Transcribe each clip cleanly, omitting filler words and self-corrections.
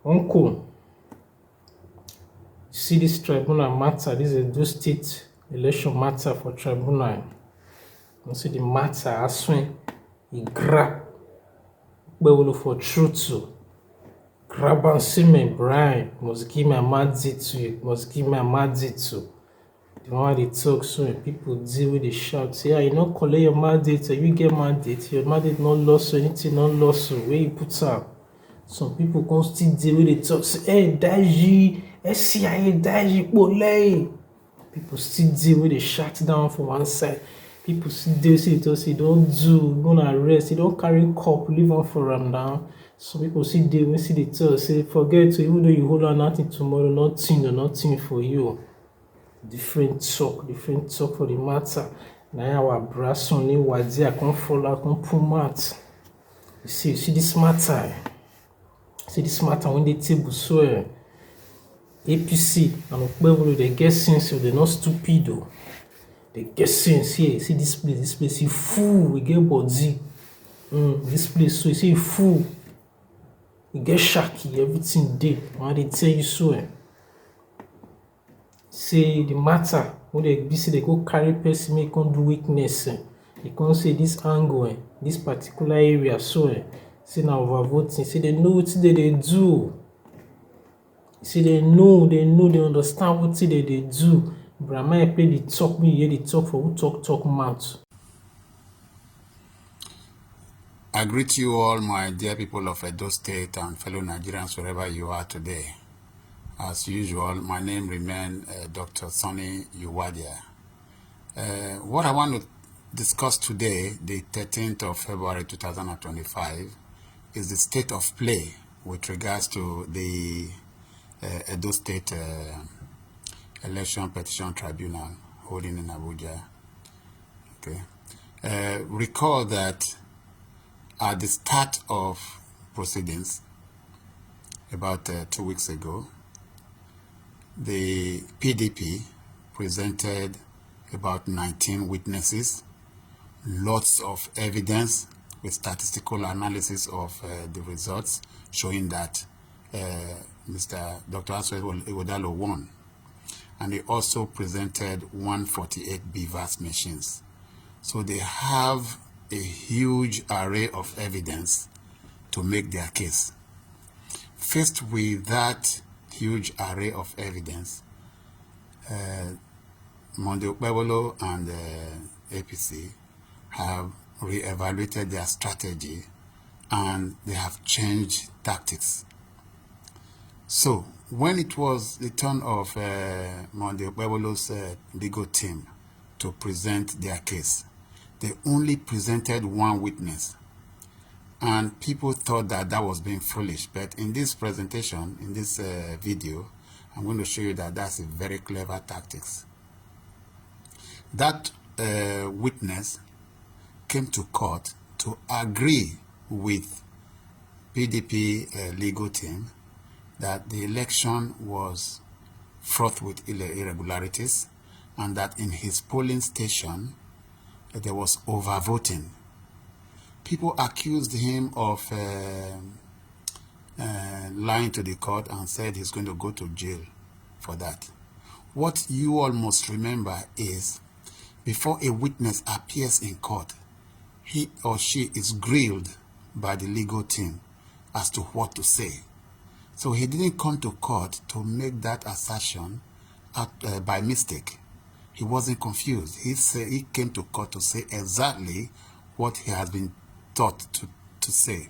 Uncle, see this tribunal matter, this is the state election matter for tribunal. You see the matter, as when he grab Okpebholo for truth to grab and see me, Brian, must give me a mandate to you, must give me a mandate to. The one they talk so people deal with the shout, say, you not collect your mandate, you get mandate, your mandate not lost or anything not lost, so where you put out. Some people can still deal with the talk, say, hey, Daji, SCIA, Daji, Bolay. People still deal with the shut down for one side. People still deal with it, say, don't do, don't arrest, you don't carry cop, leave on for them now. Some people still deal with the talk, say, forget to, even though you hold on nothing tomorrow, nothing for you. Different talk for the matter. Now our brass on Uwadiae come follow, come pull mat. You see this matter. See this matter when they table so Apc and Okpebholo, they get sense, so they're not stupid though. They get sense here. See this place, you fool, we get body. This place, so you see fool. You get shaky, everything day. Why they tell you so? Say the matter when they be say they go carry person make come do weakness. They can't say this angle, this particular area, so say now overvoting. Say they know what they do. Say they know, they understand what they do. Brahma play the talk, me hear the talk for who talk mouth. I greet you all, my dear people of Edo State and fellow Nigerians wherever you are today. As usual, my name remains Dr. Sonny Uwadiae. What I want to discuss today, the 13th of February 2025, is the state of play with regards to the Edo State Election Petition Tribunal holding in Abuja. Okay. Recall that at the start of proceedings, about 2 weeks ago, the PDP presented about 19 witnesses, lots of evidence with statistical analysis of the results showing that Mr. Dr. Uwadiae won. And they also presented 148 BVAS machines. So they have a huge array of evidence to make their case. Faced with that huge array of evidence, Okpebholo and APC have re-evaluated their strategy and they have changed tactics. So when it was the turn of Okpebholo's legal team to present their case, they only presented one witness. And people thought that that was being foolish. But in this presentation, in this video, I'm going to show you that that's a very clever tactics. That witness came to court to agree with PDP legal team that the election was fraught with irregularities and that in his polling station there was overvoting. People accused him of lying to the court and said he's going to go to jail for that. What you all must remember is, before a witness appears in court, he or she is grilled by the legal team as to what to say. So he didn't come to court to make that assertion by mistake. He wasn't confused. He came to court to say exactly what he has been taught to say,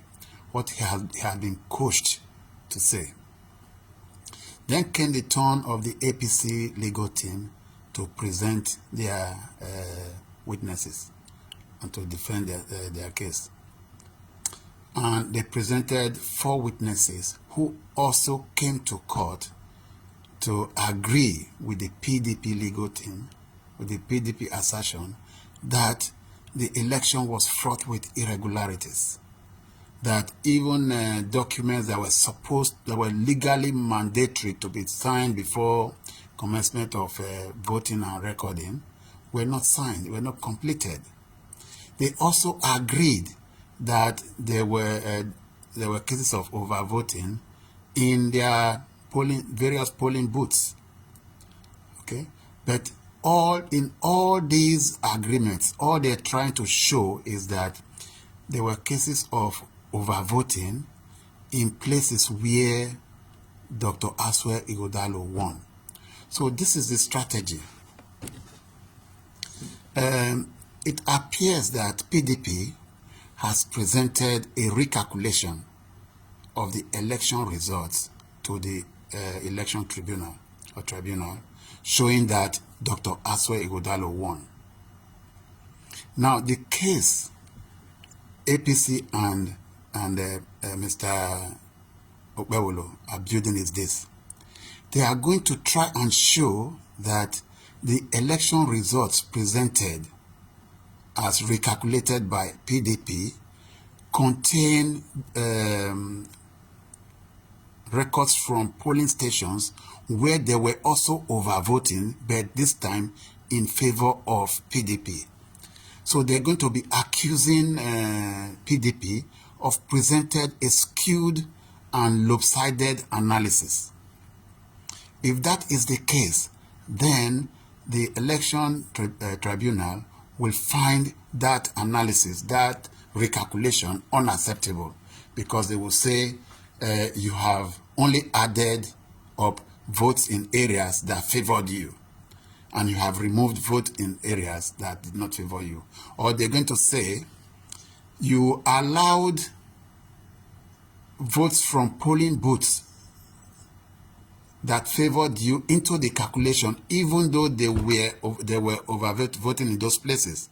what he had been coached to say. Then came the turn of the APC legal team to present their witnesses and to defend their case. And they presented 4 witnesses who also came to court to agree with the PDP legal team, with the PDP assertion that the election was fraught with irregularities, that even documents that were legally mandatory to be signed before commencement of voting and recording were not signed, were not completed. They also agreed that there were cases of overvoting in their various polling booths. Okay, but in all these agreements, all they're trying to show is that there were cases of overvoting in places where Dr. Asue Ighodalo won. So this is the strategy. It appears that PDP has presented a recalculation of the election results to the election tribunal, showing that Dr. Asue Ighodalo won. Now, the case APC and Mr. Okpebholo are building is this. They are going to try and show that the election results presented as recalculated by PDP contain records from polling stations where they were also overvoting, but this time in favor of PDP. So they're going to be accusing PDP of presented a skewed and lopsided analysis. If that is the case, then the election tribunal will find that analysis, that recalculation, unacceptable, because they will say you have only added up votes in areas that favored you, and you have removed votes in areas that did not favor you. Or they're going to say you allowed votes from polling booths that favored you into the calculation, even though they were overvoting in those places,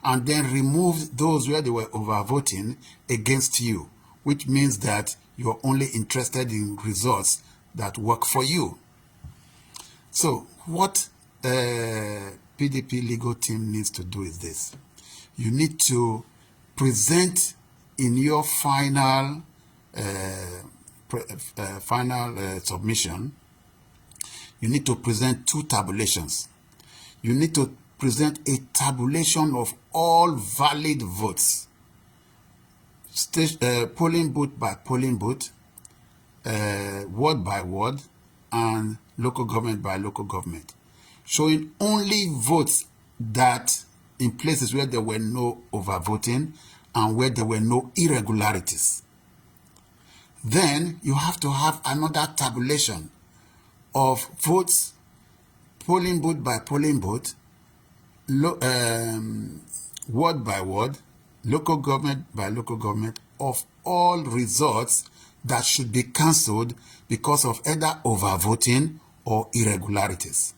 and then removed those where they were overvoting against you, which means that you're only interested in results that work for you. So what PDP legal team needs to do is this. You need to present in your final submission, you need to present two tabulations. You need to present a tabulation of all valid votes, polling booth by polling booth, ward by ward, and local government by local government, showing only votes that in places where there were no overvoting and where there were no irregularities. Then you have to have another tabulation of votes, polling booth by polling booth, ward by ward, local government by local government, of all results that should be cancelled because of either overvoting or irregularities.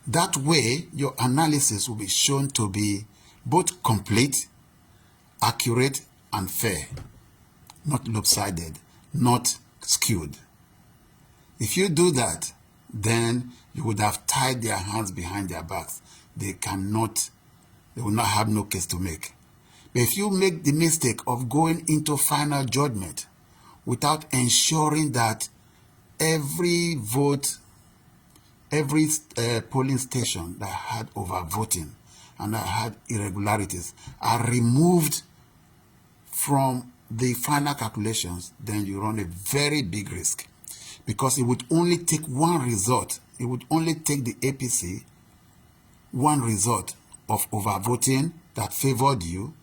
That way, your analysis will be shown to be both complete, accurate, and fair, not lopsided, not skewed. If you do that, then you would have tied their hands behind their backs. They will not have no case to make. But if you make the mistake of going into final judgment without ensuring that every vote, every polling station that had overvoting and that had irregularities are removed from the final calculations, then you run a very big risk, because it would only take one result. It would only take the APC one result of overvoting that favored you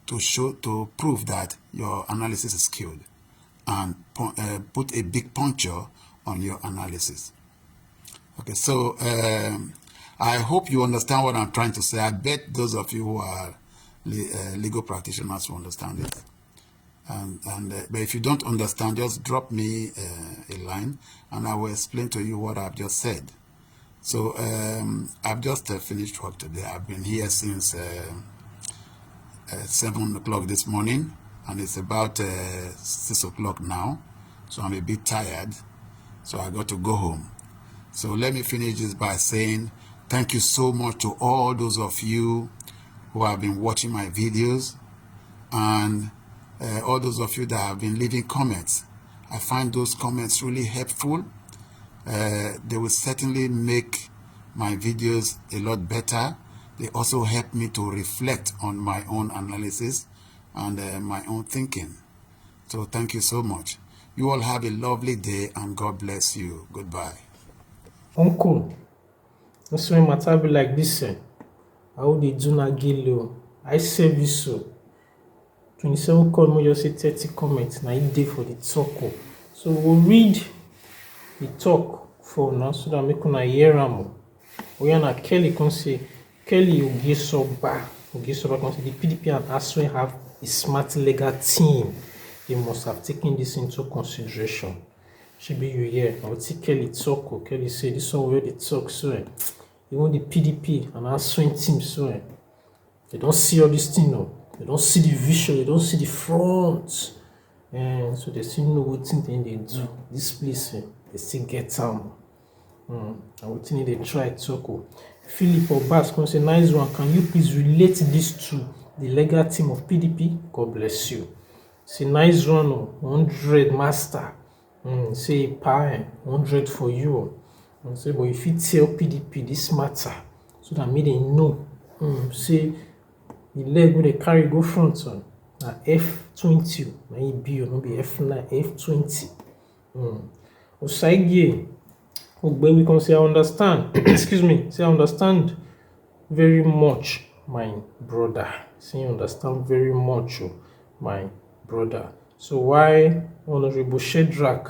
to prove that your analysis is skewed, and put a big puncture on your analysis. Okay, so I hope you understand what I'm trying to say. I bet those of you who are legal practitioners will understand it. But if you don't understand, just drop me a line and I will explain to you what I've just said. So I've just finished work today. I've been here since 7 o'clock this morning, and it's about 6 o'clock now. So I'm a bit tired, so I got to go home. So let me finish this by saying thank you so much to all those of you who have been watching my videos, and all those of you that have been leaving comments. I find those comments really helpful. They will certainly make my videos a lot better. They also help me to reflect on my own analysis and my own thinking. So thank you so much. You all have a lovely day and God bless you. Goodbye. Uncle, this when matter be like this, how they do not get I save you so. 27 comment, just say 30 comments. Now it day for the talk. So we'll read the talk for now so that we can hear them. We are Kelly can say Kelly will get so back. Will get so back. The PDP and ASWE have a smart legal team. They must have taken this into consideration. Should be you here. I will see Kelly talk. Kelly say this one where they talk so. Even the PDP and ASWE team so. They don't see all this thing now. They don't see the vision. They don't see the front. And so they still know what thing they do. This place, they still get them. And what thing they try to Philip or Bass can say, nice one. Can you please relate this to the legal team of PDP? God bless you. Say nice one, 100 master. Say power, 100 for you. And say, but if you tell PDP this matter, so that me they know. Say the leg where they carry go front on F20, na e be no be F9, F20. Osagie, we can say I understand. Excuse me, say I understand very much, my brother. Say you understand very much, my brother. So why Honorable Shedrack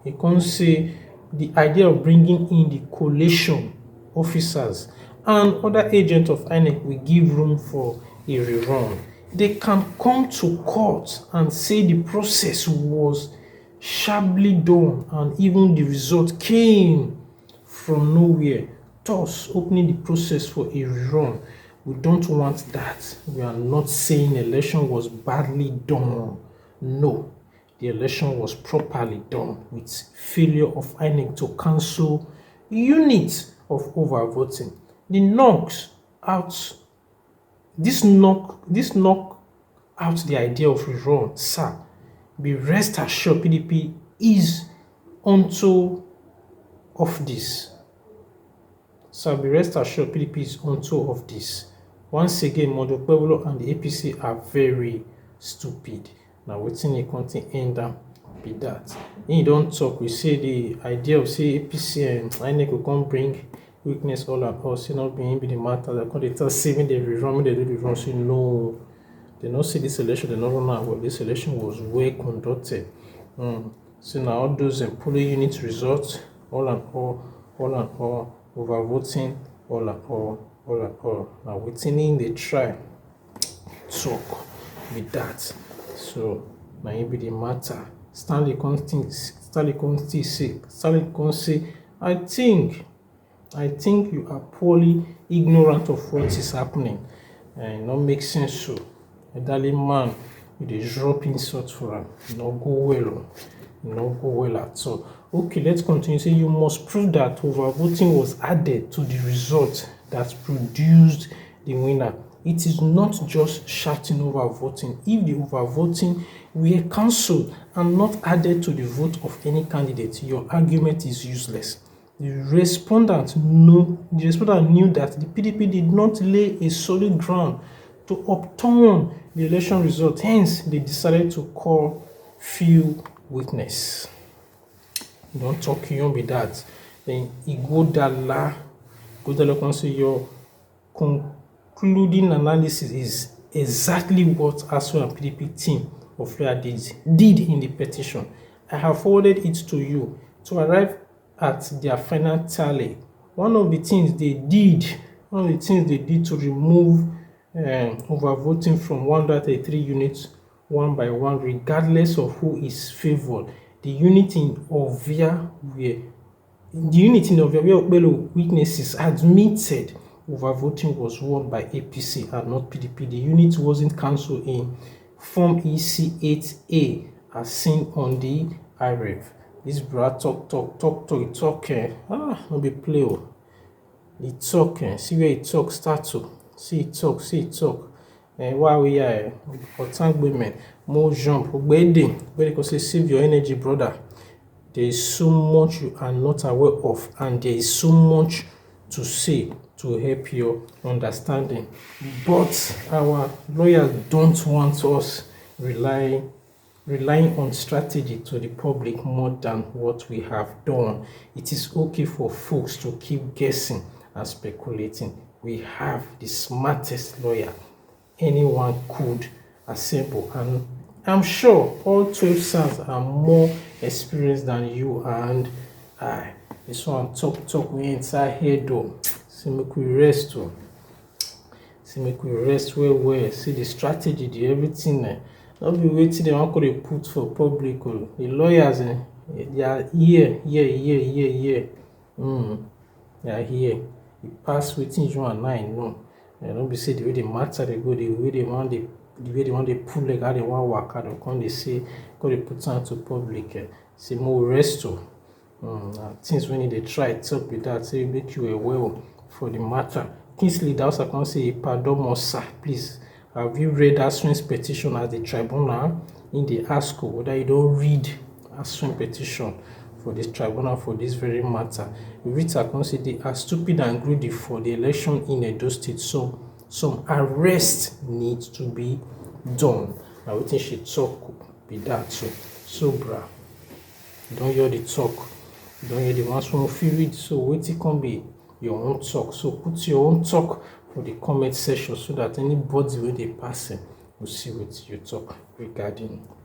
he can say the idea of bringing in the collation officers and other agents of INEC will give room for a rerun. They can come to court and say the process was sharply done and even the result came from nowhere, thus opening the process for a rerun. We don't want that. We are not saying election was badly done. No, the election was properly done with failure of INEC to cancel units of overvoting. This knock out the idea of rerun, sir. Be rest assured PDP is onto of this. Sir, be rest assured PDP is onto of this. Once again, Okpebholo and the APC are very stupid. Now waiting a content end up be that. You don't talk, we say the idea of say APC and INEC will come bring weakness all at all, say not being the matter, that they tell saving the rerun, they do the rerun, so no, they not see this election, they not know well, this election was well conducted. So now all those polling unit results, all and all, overvoting, all and all. Now waiting they try talk with that. So now it be the matter. Stanley Conte say, I think you are poorly ignorant of what is happening. And it not make sense so. A darling man with a drop insult for him. It not go well. It not go well at all. Okay, let's continue. Say you must prove that overvoting was added to the result that produced the winner. It is not just shouting overvoting. If the overvoting were cancelled and not added to the vote of any candidate, your argument is useless. The respondent knew that the PDP did not lay a solid ground to upturn the election result. Hence, they decided to call few witness. Don't talk you be that. Then Igodala can say your concluding analysis is exactly what ASWE and PDP team of lawyer did in the petition. I have forwarded it to you to arrive at their final tally. One of the things they did to remove overvoting from 133 units one by one, regardless of who is favored. The unit in Ovia where Okpebholo witnesses admitted overvoting was won by APC and not PDP. The unit wasn't cancelled in Form EC8A as seen on the IREV. This bra talk, no be play. He talk, see where he talk start to. See it talk. Why we are for tank women, more jump, obeying, but say save your energy, brother. There is so much you are not aware of, and there is so much to say to help your understanding. But our lawyers don't want us relying relying on strategy to the public more than what we have done. It is okay for folks to keep guessing and speculating. We have the smartest lawyer anyone could assemble, and I'm sure all 12 sons are more experienced than you and I. This one talk we inside here though. See make we rest oh. See make we rest well. See the strategy, the everything. Not be waiting they wan dey put for public oh. The lawyers they are here. They are here. E pass wetin you and I know. No be say the way the matter dey go, the way they want dey pull leg, how they wan waka, they come dey say, come dey put am to public. Say more rest oh. Things when they try talk with that, say make you aware for the matter. Kingsley Dausa come say, pardon me, sir, please. Have you read Aswin's petition at the tribunal? In the ask whether you don't read Aswin petition for this tribunal for this very matter. Rita come say they are stupid and greedy for the election in Edo State. So some arrest needs to be done. Now we think she talk be that so bra. You don't hear the talk. You don't hear the ones who feel it. So wait it can be your own talk. So put your own talk for the comment section so that anybody when they pass will see what you talk regarding